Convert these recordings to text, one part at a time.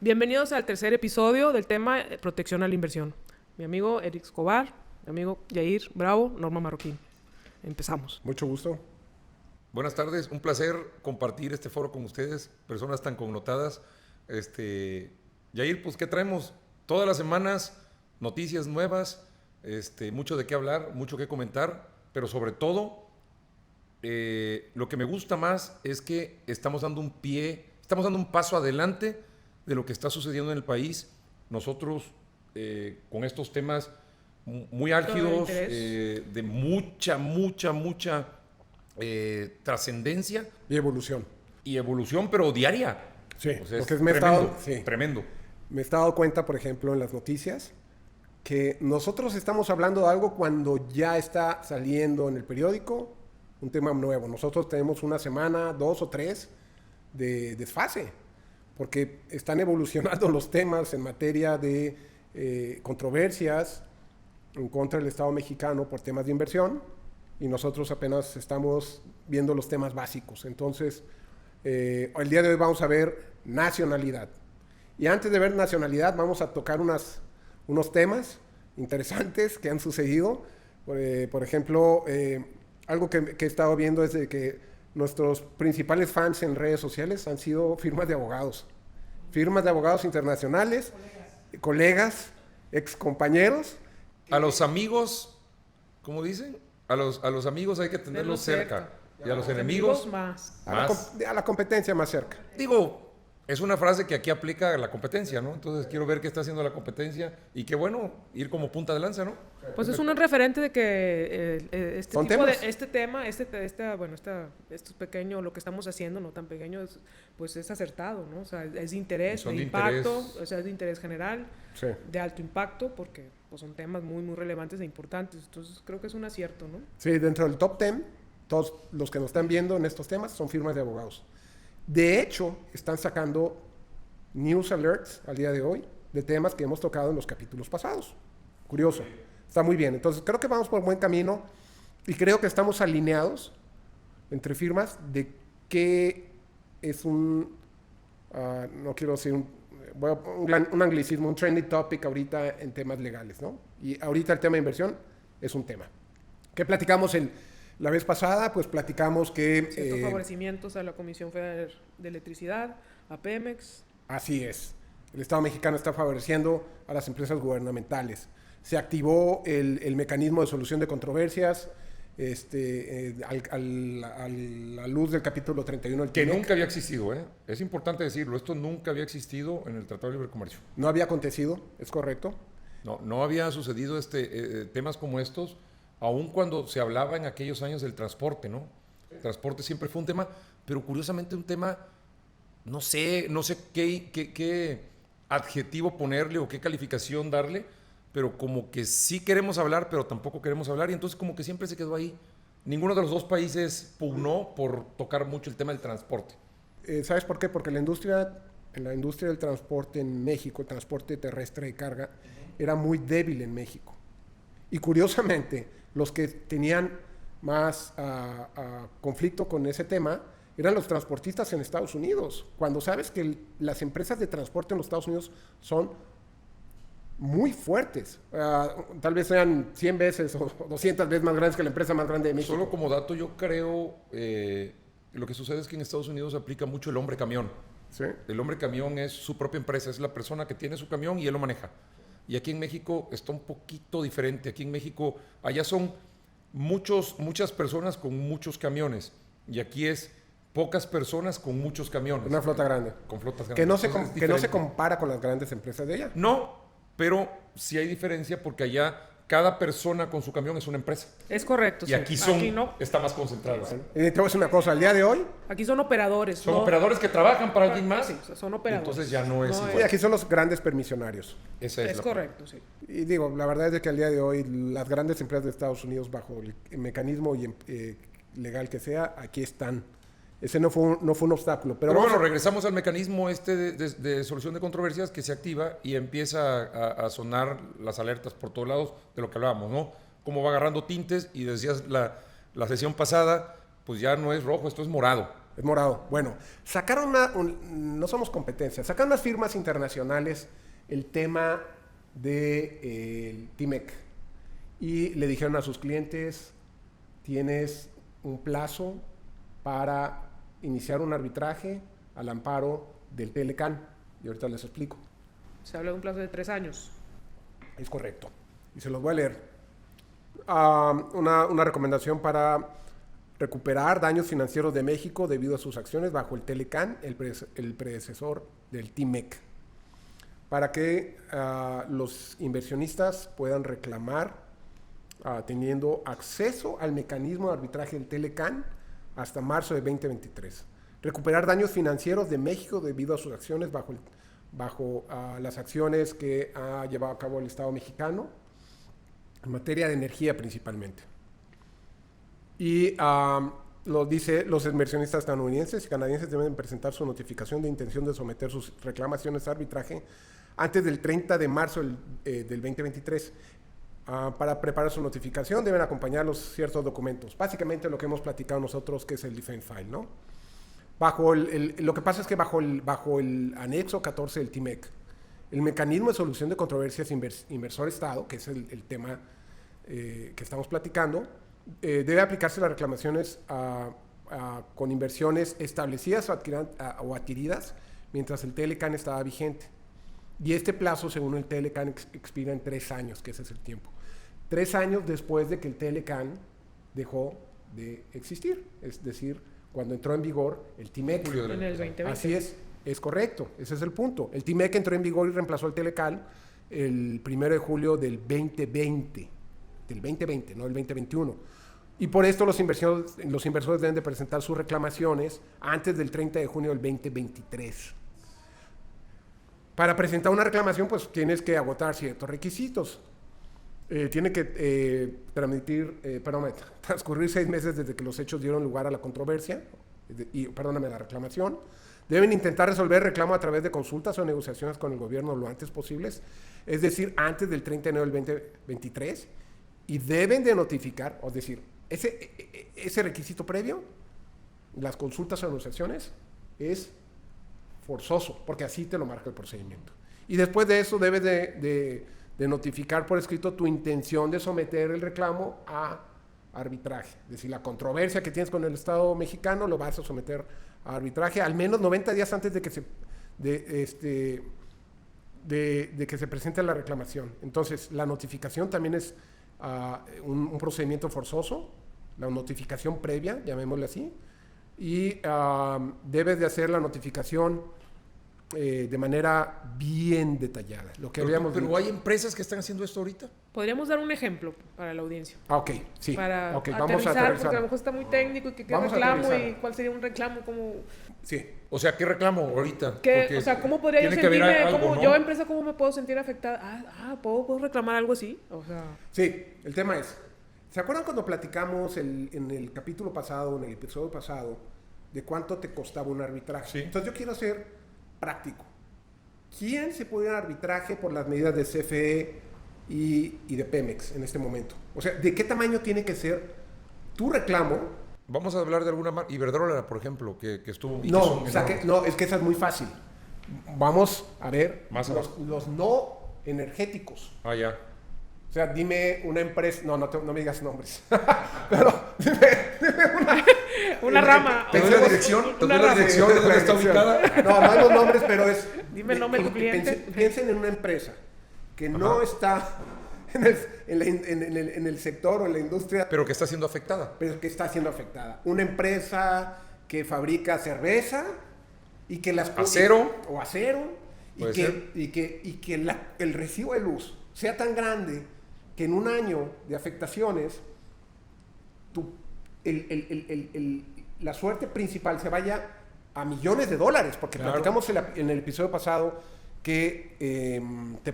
Bienvenidos al tercer episodio del tema protección a la inversión. Mi amigo Eric Escobar, mi amigo Yair Bravo, Norma Marroquín. Empezamos. Mucho gusto. Buenas tardes, un placer compartir este foro con ustedes, personas tan connotadas. Yair, pues, ¿qué traemos? Todas las semanas, noticias nuevas, mucho de qué hablar, mucho que comentar, pero sobre todo, lo que me gusta más es que estamos dando un paso adelante de lo que está sucediendo en el país. Nosotros, con estos temas muy álgidos, de mucha trascendencia. Y evolución. Y evolución, pero diaria. Sí, o sea, porque es tremendo. Me he dado cuenta, por ejemplo, en las noticias, que nosotros estamos hablando de algo cuando ya está saliendo en el periódico un tema nuevo. Nosotros tenemos una semana, 2 o 3 de desfase, porque están evolucionando los temas en materia de controversias en contra del Estado mexicano por temas de inversión, y nosotros apenas estamos viendo los temas básicos. Entonces, el día de hoy vamos a ver nacionalidad. Y antes de ver nacionalidad, vamos a tocar unos temas interesantes que han sucedido. Por ejemplo, algo que he estado viendo es de que nuestros principales fans en redes sociales han sido firmas de abogados. Firmas de abogados internacionales, colegas, ex compañeros. A los amigos, ¿cómo dicen? A los amigos hay que tenerlos cerca. Y a los enemigos más. A la competencia más cerca. Digo, es una frase que aquí aplica a la competencia, ¿no? Entonces quiero ver qué está haciendo la competencia y qué bueno, ir como punta de lanza, ¿no? Pues es un referente de que este tema, esto es pequeño, lo que estamos haciendo, no tan pequeño, pues es acertado, ¿no? O sea, es de interés, de impacto, o sea, es de interés general, sí, de alto impacto, porque pues, son temas muy relevantes e importantes. Entonces creo que es un acierto, ¿no? Sí, dentro del top 10, todos los que nos están viendo en estos temas son firmas de abogados. De hecho, están sacando news alerts al día de hoy de temas que hemos tocado en los capítulos pasados. Curioso. Está muy bien. Entonces, creo que vamos por buen camino y creo que estamos alineados entre firmas de qué es no quiero decir un anglicismo, un trending topic ahorita en temas legales, ¿no? Y ahorita el tema de inversión es un tema. ¿Qué platicamos la vez pasada? Pues platicamos que... Ciertos favorecimientos a la Comisión Federal de Electricidad, a Pemex. Así es. El Estado mexicano está favoreciendo a las empresas gubernamentales. Se activó el mecanismo de solución de controversias a la luz del capítulo 31 del TEMEC. Que nunca había existido, ¿eh? Es importante decirlo. Esto nunca había existido en el Tratado de Libre Comercio. No había acontecido, es correcto. No había sucedido temas como estos, aun cuando se hablaba en aquellos años del transporte, ¿no? El transporte siempre fue un tema, pero curiosamente un tema, no sé qué adjetivo ponerle o qué calificación darle, pero como que sí queremos hablar, pero tampoco queremos hablar, y entonces como que siempre se quedó ahí. Ninguno de los dos países pugnó por tocar mucho el tema del transporte. ¿Sabes por qué? Porque en la industria del transporte en México, el transporte terrestre de carga, era muy débil en México. Y curiosamente, los que tenían más conflicto con ese tema eran los transportistas en Estados Unidos. Cuando sabes que las empresas de transporte en los Estados Unidos son muy fuertes, tal vez sean 100 veces o 200 veces más grandes que la empresa más grande de México. Solo como dato, yo creo, lo que sucede es que en Estados Unidos aplica mucho el hombre camión. ¿Sí? El hombre camión es su propia empresa, es la persona que tiene su camión y él lo maneja. Y aquí en México está un poquito diferente. Aquí en México, allá son muchas personas con muchos camiones. Y aquí es pocas personas con muchos camiones. Una flota grande. Con flotas grandes. Que no se compara con las grandes empresas de allá. No, pero sí hay diferencia porque allá cada persona con su camión es una empresa. Es correcto. Y aquí está más concentrado. Te voy a decir una cosa, al día de hoy... Aquí son operadores. Son operadores que trabajan para alguien más. Sí, son operadores. Entonces ya no es igual. Sí, aquí son los grandes permisionarios. Es correcto, sí. Y digo, la verdad es de que al día de hoy las grandes empresas de Estados Unidos, bajo el mecanismo legal que sea, aquí están. Ese no fue un obstáculo. Pero bueno, regresamos al mecanismo de solución de controversias que se activa y empieza a sonar las alertas por todos lados de lo que hablábamos, ¿no? Cómo va agarrando tintes y decías la sesión pasada, pues ya no es rojo, esto es morado. Es morado. Bueno, sacaron no somos competencia, sacaron unas firmas internacionales el tema de TMEC y le dijeron a sus clientes, tienes un plazo para iniciar un arbitraje al amparo del Telecan. Y ahorita les explico. Se habla de un plazo de 3 años. Es correcto. Y se los voy a leer. Una recomendación para recuperar daños financieros de México debido a sus acciones bajo el Telecan, el predecesor del TMEC, para que los inversionistas puedan reclamar teniendo acceso al mecanismo de arbitraje del Telecan hasta marzo de 2023. Recuperar daños financieros de México debido a sus acciones bajo las acciones que ha llevado a cabo el Estado mexicano en materia de energía principalmente. Y dice, los inversionistas estadounidenses y canadienses deben presentar su notificación de intención de someter sus reclamaciones a arbitraje antes del 30 de marzo del 2023. Para preparar su notificación deben acompañarlos ciertos documentos. Básicamente lo que hemos platicado nosotros, que es el defense file, ¿no? Lo que pasa es que bajo el anexo 14 del TMEC, el mecanismo de solución de controversias inversor-estado, que es el tema que estamos platicando, debe aplicarse las reclamaciones con inversiones establecidas o adquiridas mientras el Telecan estaba vigente. Y este plazo, según el Telecan, expira en 3 años, que ese es el tiempo. 3 años después de que el Telecan dejó de existir, es decir, cuando entró en vigor el TMEC. En el 2020. Así es correcto, ese es el punto. El TMEC entró en vigor y reemplazó al Telecan el 1 de julio del 2020, no del 2021. Y por esto los inversores deben de presentar sus reclamaciones antes del 30 de junio del 2023. Para presentar una reclamación, pues tienes que agotar ciertos requisitos. Tiene que transcurrir 6 meses desde que los hechos dieron lugar a la controversia, la reclamación. Deben intentar resolver el reclamo a través de consultas o negociaciones con el gobierno lo antes posibles, es decir, antes del 30 de enero del 2023, y deben de notificar, es decir, ese requisito previo, las consultas o negociaciones, es forzoso, porque así te lo marca el procedimiento. Y después de eso debes de notificar por escrito tu intención de someter el reclamo a arbitraje. Es decir, la controversia que tienes con el Estado mexicano lo vas a someter a arbitraje al menos 90 días antes de que se presente la reclamación. Entonces, la notificación también es un procedimiento forzoso, la notificación previa, llamémosle así, y debes de hacer la notificación de manera bien detallada. Pero hay empresas que están haciendo esto ahorita. Podríamos dar un ejemplo para la audiencia. Ok, sí. Para vamos a aterrizar. Porque a lo mejor está muy técnico y que qué reclamo y cuál sería un reclamo como... Sí. O sea, ¿qué reclamo ahorita? O sea, ¿cómo podría yo sentirme? Algo, ¿no? Yo, empresa, ¿cómo me puedo sentir afectada? ¿Puedo reclamar algo así? O sea... Sí, el tema es... ¿Se acuerdan cuando platicamos en el capítulo pasado, en el episodio pasado, de cuánto te costaba un arbitraje? Sí. Entonces yo quiero ser práctico. ¿Quién se puede ir a arbitraje por las medidas de CFE y de Pemex en este momento? O sea, ¿de qué tamaño tiene que ser tu reclamo? Vamos a hablar de alguna marca. Iberdrola, por ejemplo, que estuvo... Es que esa es muy fácil. Vamos a ver los no energéticos. Ya. O sea, dime una empresa... No me digas nombres. Pero dime una rama. ¿Te doy la dirección? ¿Te doy la dirección de dónde está ubicada? No hay los nombres, pero es... Dime el nombre de tu cliente. Piensen en una empresa que no está en el sector o en la industria... Pero que está siendo afectada. Pero que está siendo afectada. Una empresa que fabrica cerveza y que las... ¿Acero? O acero. Y que el recibo de luz sea tan grande que en un año de afectaciones la suerte principal se vaya a millones de dólares, porque platicamos en el episodio pasado que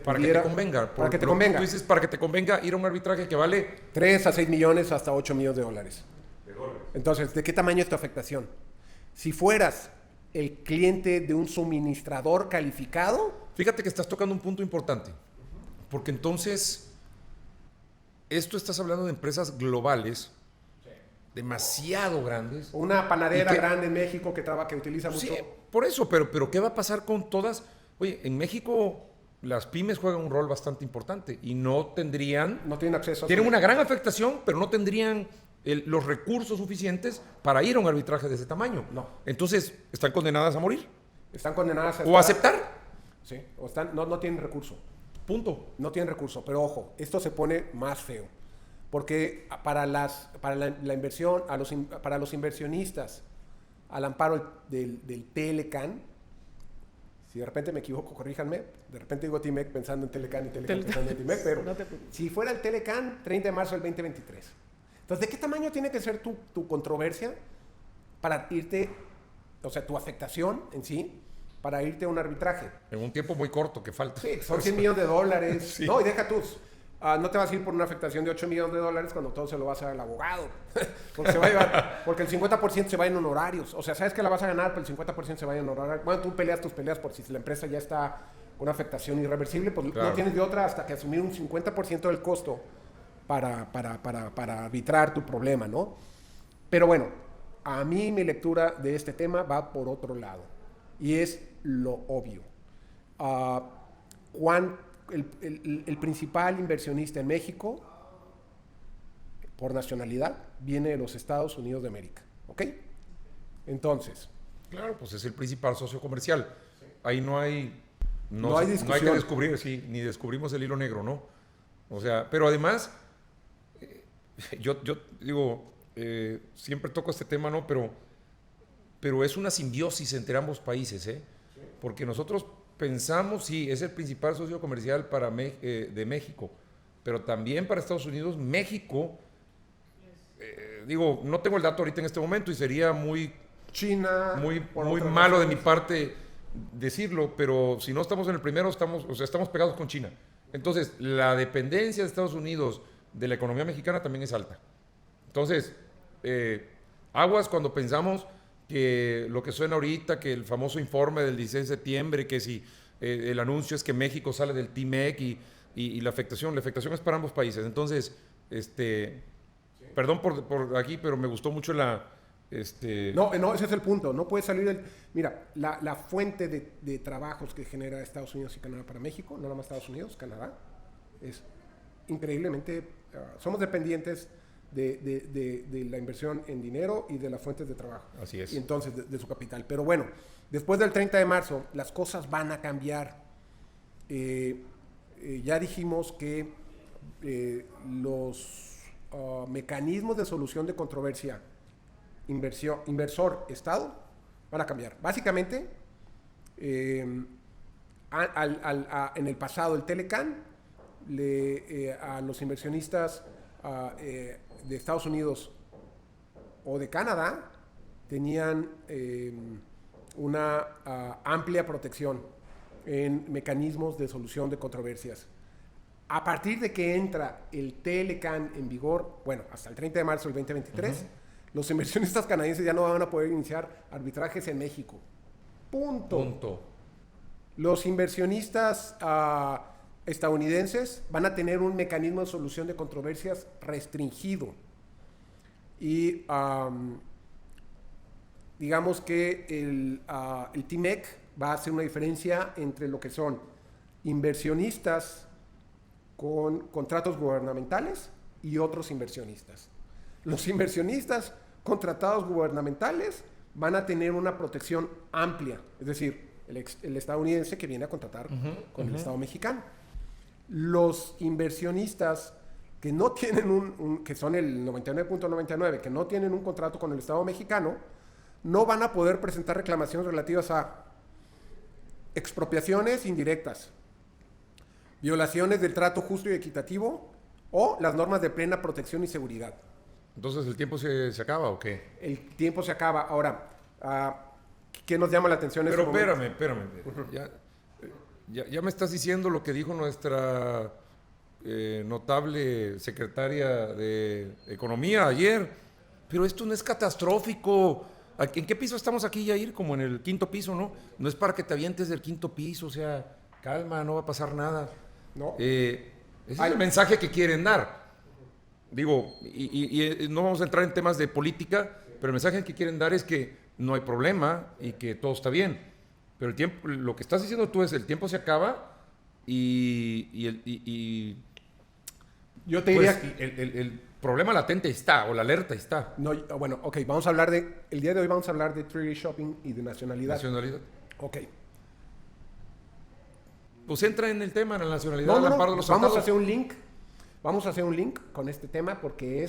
para que te convenga. Para que te convenga. Tú dices, para que te convenga ir a un arbitraje que vale 3 a 6 millones hasta 8 millones de dólares. Entonces, ¿de qué tamaño es tu afectación? Si fueras el cliente de un suministrador calificado... Fíjate que estás tocando un punto importante, porque entonces... Esto estás hablando de empresas globales demasiado grandes. Una panadera grande en México que utiliza mucho. Sí, por eso, pero ¿qué va a pasar con todas? Oye, en México las pymes juegan un rol bastante importante y no tienen acceso. Tienen una gran afectación, pero no tendrían los recursos suficientes para ir a un arbitraje de ese tamaño. No. Entonces, ¿están condenadas a morir? Están condenadas a... ¿O a aceptar? Sí, no tienen recurso. Punto. No tienen recurso, pero ojo, esto se pone más feo. Porque para la inversión, para los inversionistas, al amparo del Telecan, si de repente me equivoco, corríjanme, de repente digo TIMEC pensando en Telecan y Telecan pensando en TIMEC, pero si fuera el Telecan, 30 de marzo del 2023. Entonces, ¿de qué tamaño tiene que ser tu controversia para irte, o sea, tu afectación en sí, para irte a un arbitraje? En un tiempo muy corto que falta. Sí, son $100 millones. Sí. No, y deja tus... no te vas a ir por una afectación de $8 millones cuando todo se lo vas a dar al abogado. Porque el 50% se va en honorarios. O sea, sabes que la vas a ganar, pero el 50% se va en honorarios. Bueno, tú peleas tus peleas por si la empresa ya está con una afectación irreversible, pues claro, no tienes de otra hasta que asumir un 50% del costo para arbitrar tu problema, ¿no? Pero bueno, a mí mi lectura de este tema va por otro lado. Y es lo obvio. El principal inversionista en México, por nacionalidad, viene de los Estados Unidos de América. ¿Ok? Entonces. Claro, pues es el principal socio comercial. Sí. Ahí no hay discusión. No hay que descubrir, sí, ni descubrimos el hilo negro, ¿no? O sea, pero además, yo digo, siempre toco este tema, ¿no? Pero es una simbiosis entre ambos países, ¿eh? Sí. Porque nosotros pensamos, sí, es el principal socio comercial de México, pero también para Estados Unidos. México, digo, no tengo el dato ahorita en este momento y sería muy malo de mi parte decirlo, pero si no estamos en el primero, estamos pegados con China. Entonces, la dependencia de Estados Unidos de la economía mexicana también es alta. Entonces, aguas cuando pensamos que lo que suena ahorita, que el famoso informe del 16 de septiembre, que si el anuncio es que México sale del TIMEC y la afectación es para ambos países. Entonces, perdón por aquí, pero me gustó mucho No, ese es el punto. No puede salir Mira, la fuente de trabajos que genera Estados Unidos y Canadá para México, no nada más Estados Unidos, Canadá, es increíblemente... somos dependientes de la inversión en dinero y de las fuentes de trabajo. Así es. Y entonces de su capital. Pero bueno, después del 30 de marzo, las cosas van a cambiar. Ya dijimos que los mecanismos de solución de controversia inversor-estado van a cambiar. Básicamente, en el pasado, el Telecan, a los inversionistas de Estados Unidos o de Canadá tenían una amplia protección en mecanismos de solución de controversias. A partir de que entra el Telecan en vigor, bueno, hasta el 30 de marzo del 2023, los inversionistas canadienses ya no van a poder iniciar arbitrajes en México. Punto. Los inversionistas estadounidenses van a tener un mecanismo de solución de controversias restringido. Y digamos que el TIMEC va a hacer una diferencia entre lo que son inversionistas con contratos gubernamentales y otros inversionistas. Los inversionistas contratados gubernamentales van a tener una protección amplia, es decir, el estadounidense que viene a contratar con el Estado mexicano. Los inversionistas que no tienen que son el 99.99, que no tienen un contrato con el Estado mexicano, no van a poder presentar reclamaciones relativas a expropiaciones indirectas, violaciones del trato justo y equitativo o las normas de plena protección y seguridad. Entonces, ¿el tiempo se acaba o qué? El tiempo se acaba. Ahora, ¿qué nos llama la atención? Pero espérame. Ya me estás diciendo lo que dijo nuestra notable secretaria de Economía ayer, pero esto no es catastrófico. ¿En qué piso estamos aquí, Yair? Como en el 5º piso, ¿no? No es para que te avientes del 5º piso, o sea, calma, no va a pasar nada. No. Ese es el mensaje que quieren dar. digo, y no vamos a entrar en temas de política, pero el mensaje que quieren dar es que no hay problema y que todo está bien. Pero el tiempo, lo que estás diciendo tú es el tiempo se acaba y yo te diría pues, el problema latente está, o la alerta está. No, bueno, ok, el día de hoy vamos a hablar de 3D shopping y de nacionalidad. Nacionalidad. Ok. Pues entra en el tema, en la nacionalidad. No, vamos a hacer un link. Vamos a hacer un link con este tema porque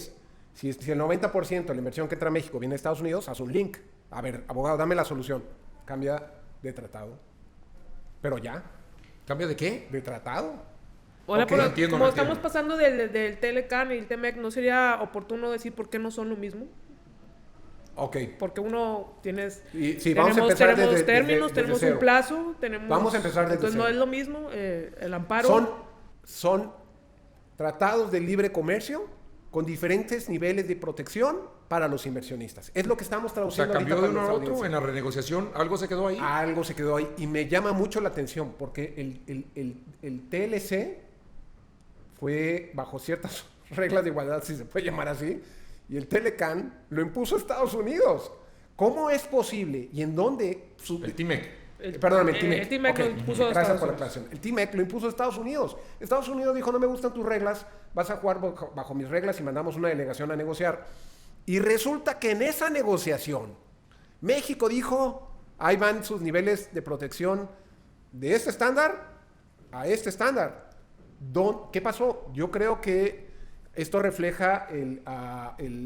si el 90% de la inversión que entra a México viene de Estados Unidos, haz un link. A ver, abogado, dame la solución. Cambia de tratado. Pero ya. ¿Cambia de qué? De tratado. Hola, okay. Pero como estamos pasando del Telecan y el TMEC, ¿no sería oportuno decir por qué no son lo mismo? Ok. Porque uno tenemos términos, tenemos un plazo, vamos a empezar desde entonces cero. No es lo mismo, el amparo. Son tratados de libre comercio con diferentes niveles de protección para los inversionistas. Es lo que estamos traduciendo. O sea, cambió de uno a otro en la renegociación, ¿algo se quedó ahí? Algo se quedó ahí y me llama mucho la atención porque el TLC fue bajo ciertas reglas de igualdad, si se puede llamar así, y el Telecan lo impuso Estados Unidos. ¿Cómo es posible? ¿Y en dónde? El TMEC. Perdóname, el TMEC. El TMEC lo impuso Gracias por la aclaración. El TMEC lo impuso Estados Unidos. Estados Unidos dijo, no me gustan tus reglas, vas a jugar bajo mis reglas y mandamos una delegación a negociar. Y resulta que en esa negociación, México dijo, ahí van sus niveles de protección de este estándar a este estándar. ¿Qué pasó? Yo creo que esto refleja el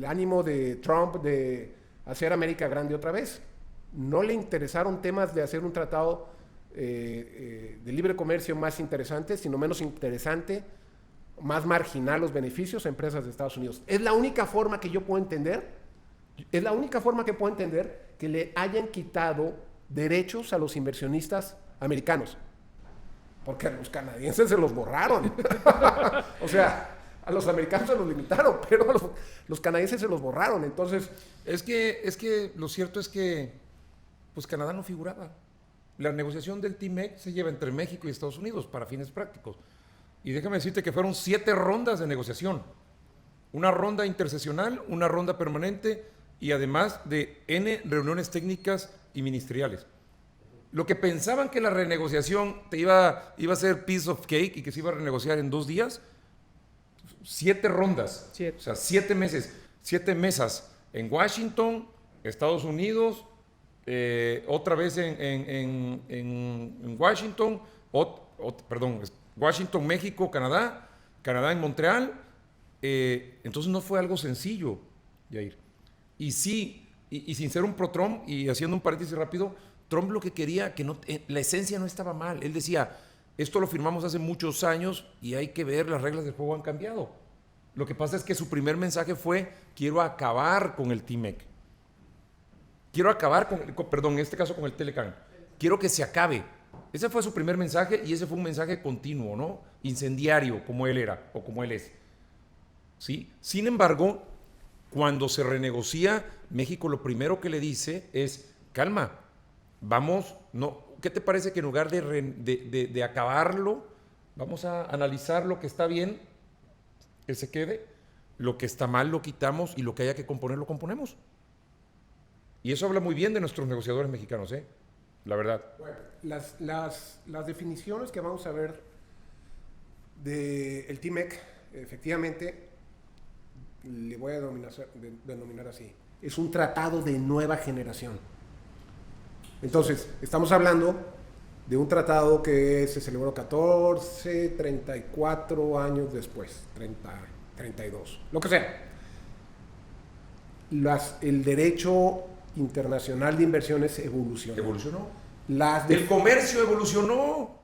ánimo de Trump de hacer América grande otra vez. No le interesaron temas de hacer un tratado de libre comercio más interesante, sino menos interesante, más marginal los beneficios a empresas de Estados Unidos. Es la única forma que yo puedo entender, que le hayan quitado derechos a los inversionistas americanos. Porque a los canadienses se los borraron. O sea, a los americanos se los limitaron, pero a los canadienses se los borraron. Entonces, es que lo cierto es que pues Canadá no figuraba. La negociación del TMEC se lleva entre México y Estados Unidos para fines prácticos. Y déjame decirte que fueron 7 rondas de negociación. Una ronda intersesional, una ronda permanente y además de N reuniones técnicas y ministeriales. Lo que pensaban que la renegociación iba a ser piece of cake y que se iba a renegociar en 2 días, 7 rondas, 7. O sea, 7 meses, 7 mesas en Washington, Estados Unidos, otra vez en Washington, Washington, México, Canadá en Montreal. Entonces no fue algo sencillo, Yair. Y sí, y sin ser un pro-Trump, y haciendo un paréntesis rápido, Trump lo que quería, la esencia no estaba mal. Él decía, esto lo firmamos hace muchos años y hay que ver, las reglas del juego han cambiado. Lo que pasa es que su primer mensaje fue, quiero acabar con el TMEC. Quiero acabar en este caso con el Telecan. Quiero que se acabe. Ese fue su primer mensaje y ese fue un mensaje continuo, ¿no? Incendiario, como él era o como él es. ¿Sí? Sin embargo, cuando se renegocia, México lo primero que le dice es, calma, vamos, no, ¿qué te parece que en lugar de acabarlo, vamos a analizar lo que está bien, que se quede, lo que está mal lo quitamos y lo que haya que componer lo componemos? Y eso habla muy bien de nuestros negociadores mexicanos, la verdad. Bueno, las definiciones que vamos a ver del TMEC, efectivamente, le voy a denominar así. Es un tratado de nueva generación. Entonces, estamos hablando de un tratado que se celebró 34 años después, 32, lo que sea. El derecho internacional de inversiones evolucionó. ¿Evolucionó? El comercio evolucionó.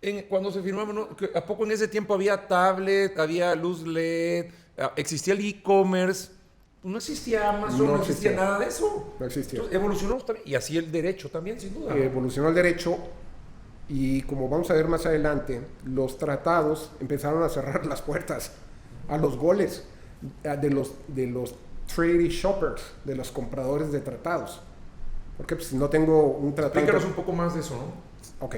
Sí. Cuando se firmaba, ¿no? ¿A poco en ese tiempo había tablet, había luz LED, existía el e-commerce? No existía Amazon, no existía nada de eso. No existía. Entonces, evolucionó también. Y así el derecho también, sin duda. Evolucionó el derecho y, como vamos a ver más adelante, los tratados empezaron a cerrar las puertas a los goles de los trade shoppers, de los compradores de tratados. Porque pues, si no tengo un tratado... Explícanos un poco más de eso, ¿no? Ok.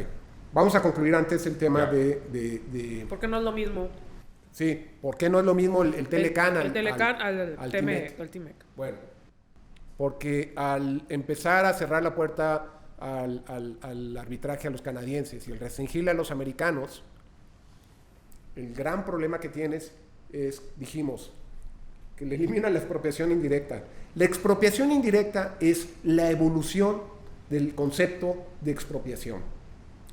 Vamos a concluir antes el tema de... Porque no es lo mismo. Sí, ¿por qué no es lo mismo el Telecan al TMEC? Bueno, porque al empezar a cerrar la puerta al arbitraje a los canadienses y el restringirle a los americanos, el gran problema que tienes es, dijimos, que le elimina la expropiación indirecta. La expropiación indirecta es la evolución del concepto de expropiación.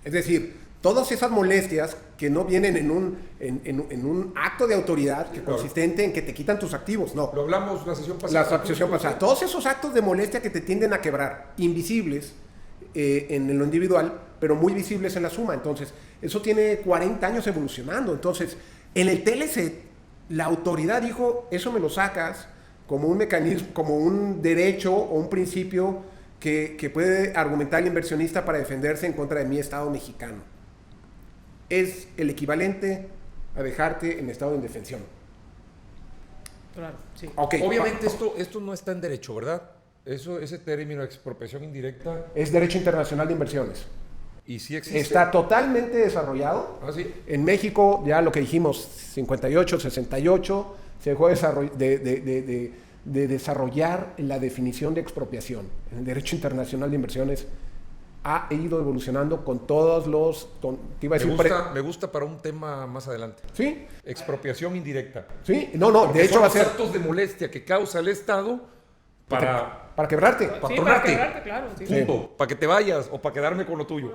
Es decir, todas esas molestias que no vienen en un acto de autoridad que consistente en que te quitan tus activos, no. Lo hablamos la sesión pasada. Todos esos actos de molestia que te tienden a quebrar, invisibles en lo individual, pero muy visibles en la suma. Entonces, eso tiene 40 años evolucionando. Entonces, en el TLC, la autoridad dijo, eso me lo sacas como un mecanismo, como un derecho o un principio que puede argumentar el inversionista para defenderse en contra de mi Estado mexicano. Es el equivalente a dejarte en estado de indefensión. Claro, sí. Okay. Obviamente esto no está en derecho, ¿verdad? Ese término de expropiación indirecta... Es derecho internacional de inversiones. ¿Y sí existe? Está totalmente desarrollado. ¿Ah, sí? En México, ya lo que dijimos, 58, 68, se dejó de desarrollar la definición de expropiación. En el derecho internacional de inversiones ha ido evolucionando con todos los... Me gusta para un tema más adelante. ¿Sí? Expropiación indirecta. Sí, no, de hecho va a ser... actos de molestia que causa el Estado para quebrarte. Para quebrarte, claro. Sí. Punto. Para que te vayas o para quedarme con lo tuyo.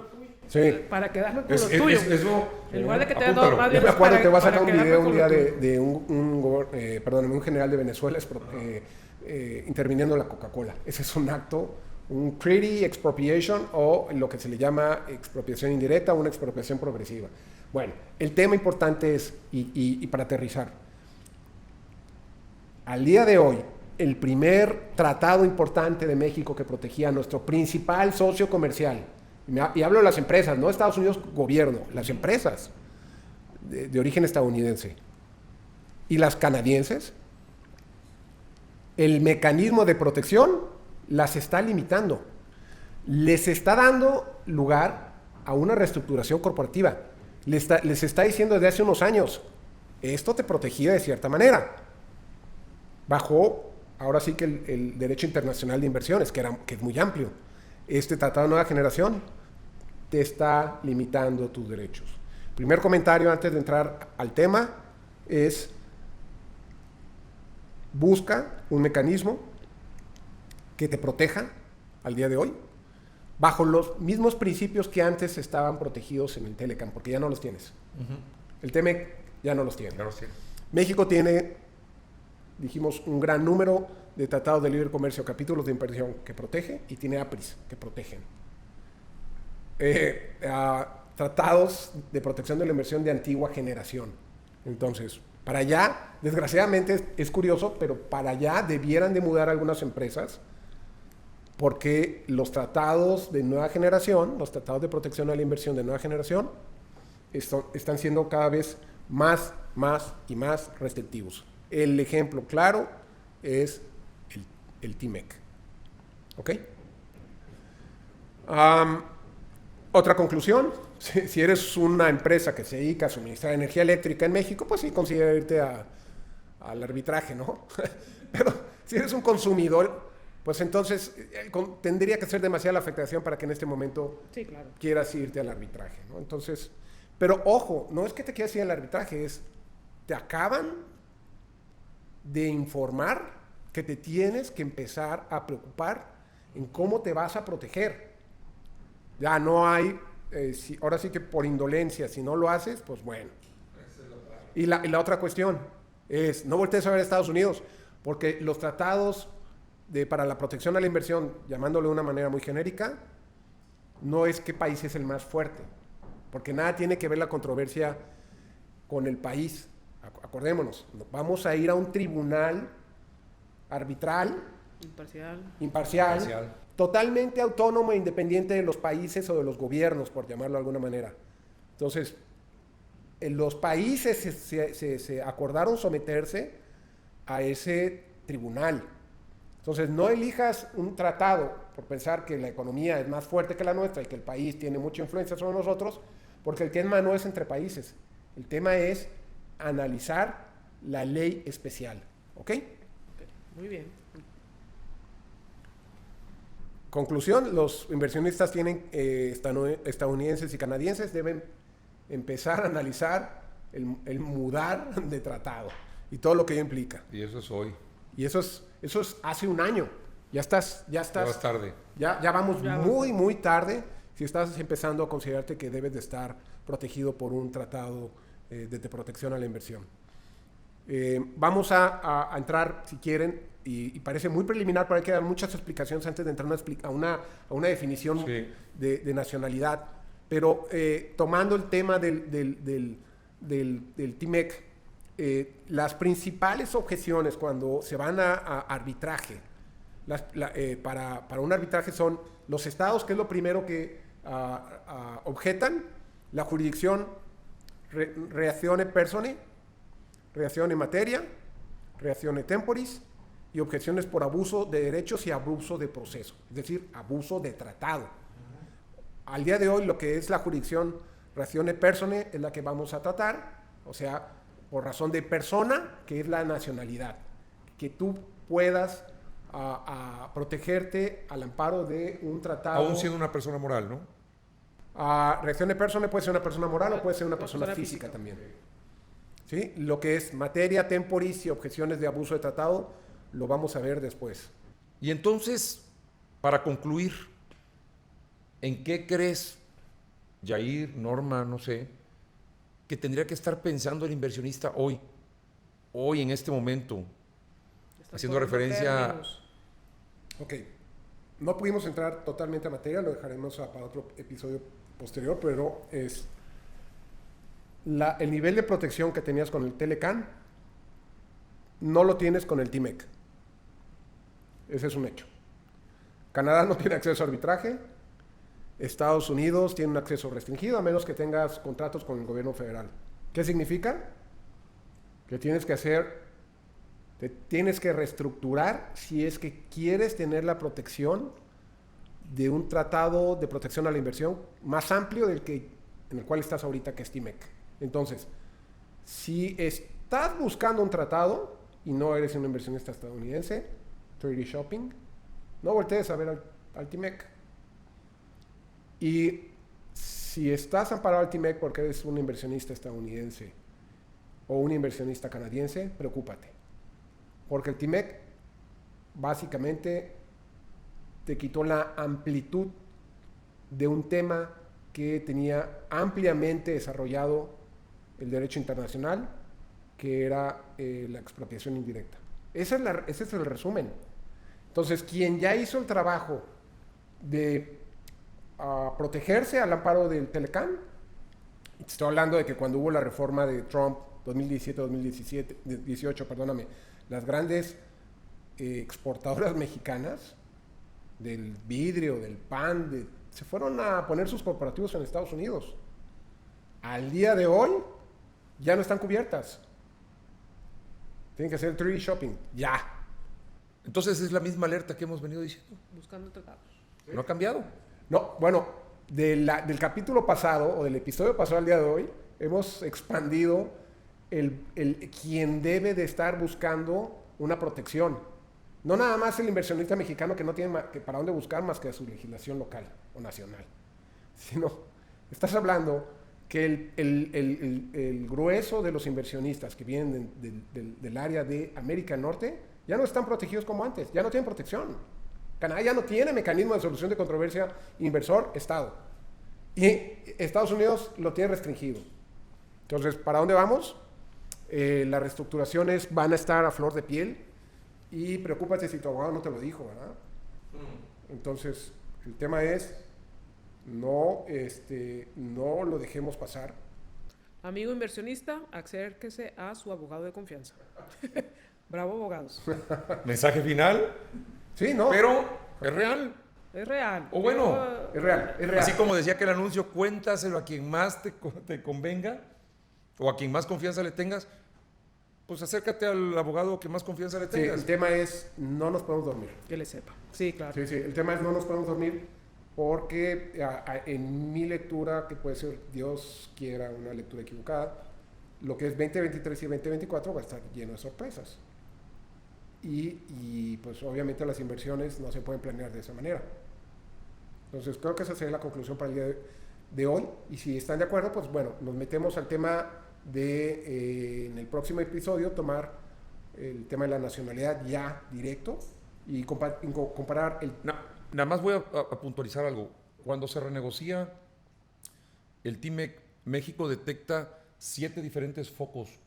Sí. Para quedarme con lo tuyo. Eso, en lugar de que te haya dado más bien. Yo me acuerdo, te voy a sacar un video un día de un general de Venezuela interviniendo en la Coca-Cola. Ese es un acto, un treaty expropriation, o lo que se le llama expropiación indirecta o una expropiación progresiva. Bueno, el tema importante es, y para aterrizar, al día de hoy, el primer tratado importante de México que protegía a nuestro principal socio comercial, y hablo de las empresas, no Estados Unidos gobierno, las empresas de origen estadounidense y las canadienses, el mecanismo de protección las está limitando, les está dando lugar a una reestructuración corporativa, les está diciendo desde hace unos años, esto te protegía de cierta manera, bajo ahora sí que el derecho internacional de inversiones, que es muy amplio. Este tratado de nueva generación te está limitando tus derechos. Primer comentario antes de entrar al tema es: busca un mecanismo que te proteja al día de hoy bajo los mismos principios que antes estaban protegidos en el Telecan, porque ya no los tienes. Uh-huh. El TMEC ya no los tiene. México tiene, dijimos, un gran número de tratados de libre comercio, capítulos de inversión que protege, y tiene APRIS que protegen. Tratados de protección de la inversión de antigua generación. Entonces, para allá, desgraciadamente es curioso, pero para allá debieran de mudar algunas empresas, porque los tratados de nueva generación, los tratados de protección a la inversión de nueva generación, están siendo cada vez más y más restrictivos. El ejemplo claro es el TMEC. ¿Ok? Otra conclusión: si eres una empresa que se dedica a suministrar energía eléctrica en México, pues sí, considera irte al arbitraje, ¿no? Pero si eres un consumidor, pues entonces tendría que ser demasiada la afectación para que en este momento quieras irte al arbitraje, ¿no? Entonces, pero ojo, no es que te quieras ir al arbitraje, te acaban de informar que te tienes que empezar a preocupar en cómo te vas a proteger. Ya no hay, ahora sí que por indolencia, si no lo haces, pues bueno. Y la otra cuestión es, no voltees a ver a Estados Unidos, porque los tratados para la protección a la inversión, llamándolo de una manera muy genérica, no es qué país es el más fuerte, porque nada tiene que ver la controversia con el país. Acordémonos, vamos a ir a un tribunal arbitral, imparcial, totalmente autónomo e independiente de los países o de los gobiernos, por llamarlo de alguna manera. Entonces, los países se acordaron someterse a ese tribunal. Entonces, no elijas un tratado por pensar que la economía es más fuerte que la nuestra y que el país tiene mucha influencia sobre nosotros, porque el tema no es entre países. El tema es analizar la ley especial. ¿Ok? Muy bien. Conclusión, los inversionistas estadounidenses y canadienses deben empezar a analizar el mudar de tratado y todo lo que ello implica. Y eso es hoy. Y eso es hace un año. Ya vas tarde. Ya vamos muy tarde si estás empezando a considerarte que debes de estar protegido por un tratado de protección a la inversión. Vamos a entrar, si quieren, y parece muy preliminar, pero hay que dar muchas explicaciones antes de entrar a una definición de nacionalidad. Pero tomando el tema del TMEC, las principales objeciones cuando se van a arbitraje, para un arbitraje son los estados, que es lo primero que objetan, la jurisdicción reaccione persone, reaccione materia, reaccione temporis, y objeciones por abuso de derechos y abuso de proceso, es decir, abuso de tratado. Al día de hoy, lo que es la jurisdicción reaccione persone es la que vamos a tratar, o sea, por razón de persona, que es la nacionalidad, que tú puedas a protegerte al amparo de un tratado. Aún siendo una persona moral, ¿no? Reaccione persone puede ser una persona moral o puede ser una persona física también. ¿Sí? Lo que es materia, temporis y objeciones de abuso de tratado, lo vamos a ver después. Y entonces, para concluir, ¿en qué crees, Yair, Norma, no sé, que tendría que estar pensando el inversionista hoy en este momento, haciendo referencia? Ok, no pudimos entrar totalmente a materia, lo dejaremos para otro episodio posterior, pero es el nivel de protección que tenías con el Telecan no lo tienes con el TMEC. Ese es un hecho. Canadá no tiene acceso a arbitraje. Estados Unidos tiene un acceso restringido a menos que tengas contratos con el gobierno federal. ¿Qué significa? Que tienes que reestructurar si es que quieres tener la protección de un tratado de protección a la inversión más amplio en el cual estás ahorita, que es TMEC. Entonces, si estás buscando un tratado y no eres un inversionista estadounidense, 3D Shopping, no voltees a ver al TMEC. Y si estás amparado al TMEC porque eres un inversionista estadounidense o un inversionista canadiense, preocúpate. Porque el TMEC básicamente te quitó la amplitud de un tema que tenía ampliamente desarrollado el derecho internacional, que era la expropiación indirecta. Ese es el resumen. Entonces, quien ya hizo el trabajo de protegerse al amparo del Telecan, estoy hablando de que cuando hubo la reforma de Trump 2018, perdóname, las grandes exportadoras mexicanas del vidrio, del pan, se fueron a poner sus corporativos en Estados Unidos. Al día de hoy ya no están cubiertas. Tienen que hacer 3D Shopping, ya. Entonces es la misma alerta que hemos venido diciendo. Buscando tratados. ¿No ha cambiado? No, bueno, del capítulo pasado o del episodio pasado al día de hoy, hemos expandido quien debe de estar buscando una protección. No nada más el inversionista mexicano que no tiene para dónde buscar más que a su legislación local o nacional, sino estás hablando que el grueso de los inversionistas que vienen del área de América del Norte ya no están protegidos como antes, ya no tienen protección. Canadá ya no tiene mecanismo de solución de controversia inversor-Estado. Y Estados Unidos lo tiene restringido. Entonces, ¿para dónde vamos? Las reestructuraciones van a estar a flor de piel y preocúpate si tu abogado no te lo dijo, ¿verdad? Entonces, el tema es no lo dejemos pasar. Amigo inversionista, acérquese a su abogado de confianza. Bravo, abogados. Mensaje final. Sí, ¿no? Pero es real. Es real. O bueno, es real. Así como decía que el anuncio, cuéntaselo a quien más te convenga o a quien más confianza le tengas, pues acércate al abogado que más confianza le tengas. Sí, el tema es no nos podemos dormir. Que le sepa. Sí, claro. Sí, el tema es no nos podemos dormir porque en mi lectura, que puede ser Dios quiera una lectura equivocada, lo que es 2023 y 2024 va a estar lleno de sorpresas. Y pues obviamente las inversiones no se pueden planear de esa manera. Entonces creo que esa sería la conclusión para el día de hoy. Y si están de acuerdo, pues bueno, nos metemos al tema de, en el próximo episodio, tomar el tema de la nacionalidad ya directo y comparar el... Nada más voy a puntualizar algo. Cuando se renegocia, el TIMEC México detecta 7 diferentes focos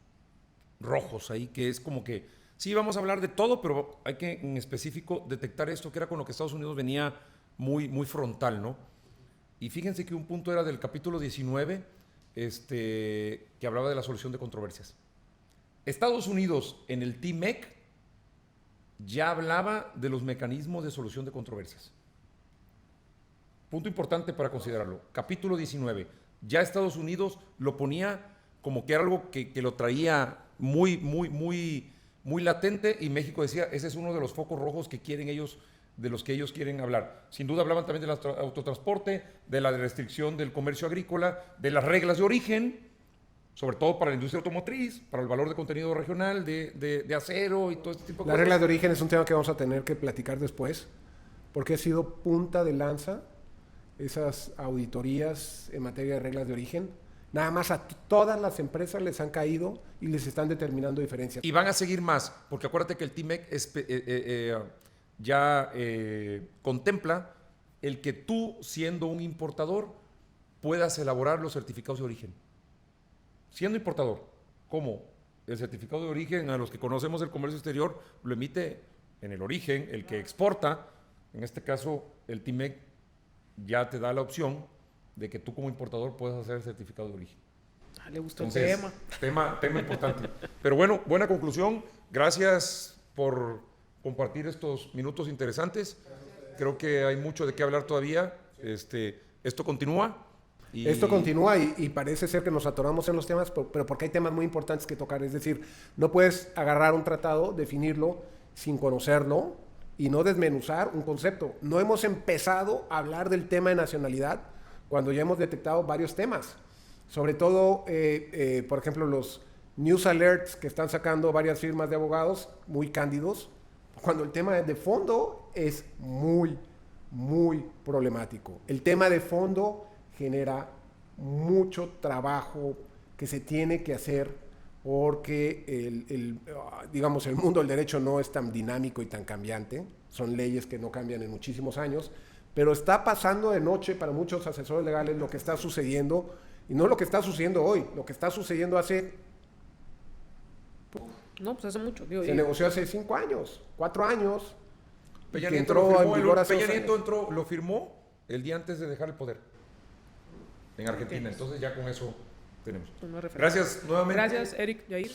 rojos ahí, que es como que, sí, vamos a hablar de todo, pero hay que en específico detectar esto, que era con lo que Estados Unidos venía muy, muy frontal, ¿no? Y fíjense que un punto era del capítulo 19, que hablaba de la solución de controversias. Estados Unidos en el TIMEC ya hablaba de los mecanismos de solución de controversias. Punto importante para considerarlo. Capítulo 19. Ya Estados Unidos lo ponía como que era algo que lo traía muy, muy, muy, muy latente, y México decía, ese es uno de los focos rojos que quieren ellos, de los que ellos quieren hablar. Sin duda hablaban también del autotransporte, de la restricción del comercio agrícola, de las reglas de origen, sobre todo para la industria automotriz, para el valor de contenido regional, de acero y todo este tipo de cosas. Las reglas de origen es un tema que vamos a tener que platicar después, porque ha sido punta de lanza esas auditorías en materia de reglas de origen. Nada más a todas las empresas les han caído y les están determinando diferencias. Y van a seguir más, porque acuérdate que el TIMEC ya contempla el que tú, siendo un importador, puedas elaborar los certificados de origen. Siendo importador, ¿cómo? El certificado de origen, a los que conocemos el comercio exterior, lo emite en el origen el que exporta. En este caso, el TIMEC ya te da la opción de que tú como importador puedas hacer el certificado de origen. Le gustó. Entonces, tema importante. Pero bueno, buena conclusión. Gracias por compartir estos minutos interesantes. Creo que hay mucho de qué hablar todavía. Esto continúa. Esto continúa y parece ser que nos atoramos en los temas, pero porque hay temas muy importantes que tocar. Es decir, no puedes agarrar un tratado, definirlo sin conocerlo y no desmenuzar un concepto. No hemos empezado a hablar del tema de nacionalidad cuando ya hemos detectado varios temas. Sobre todo, por ejemplo, los news alerts que están sacando varias firmas de abogados muy cándidos, cuando el tema de fondo es muy, muy problemático. El tema de fondo genera mucho trabajo que se tiene que hacer porque digamos, el mundo del derecho no es tan dinámico y tan cambiante. Son leyes que no cambian en muchísimos años, pero está pasando de noche para muchos asesores legales lo que está sucediendo, y no lo que está sucediendo hoy, lo que está sucediendo hace... No, pues hace mucho. Se negoció hace 5 años, 4 años. Peña Nieto lo firmó el día antes de dejar el poder en Argentina. Entonces ya con eso tenemos. Gracias nuevamente. Gracias, Eric, Yair.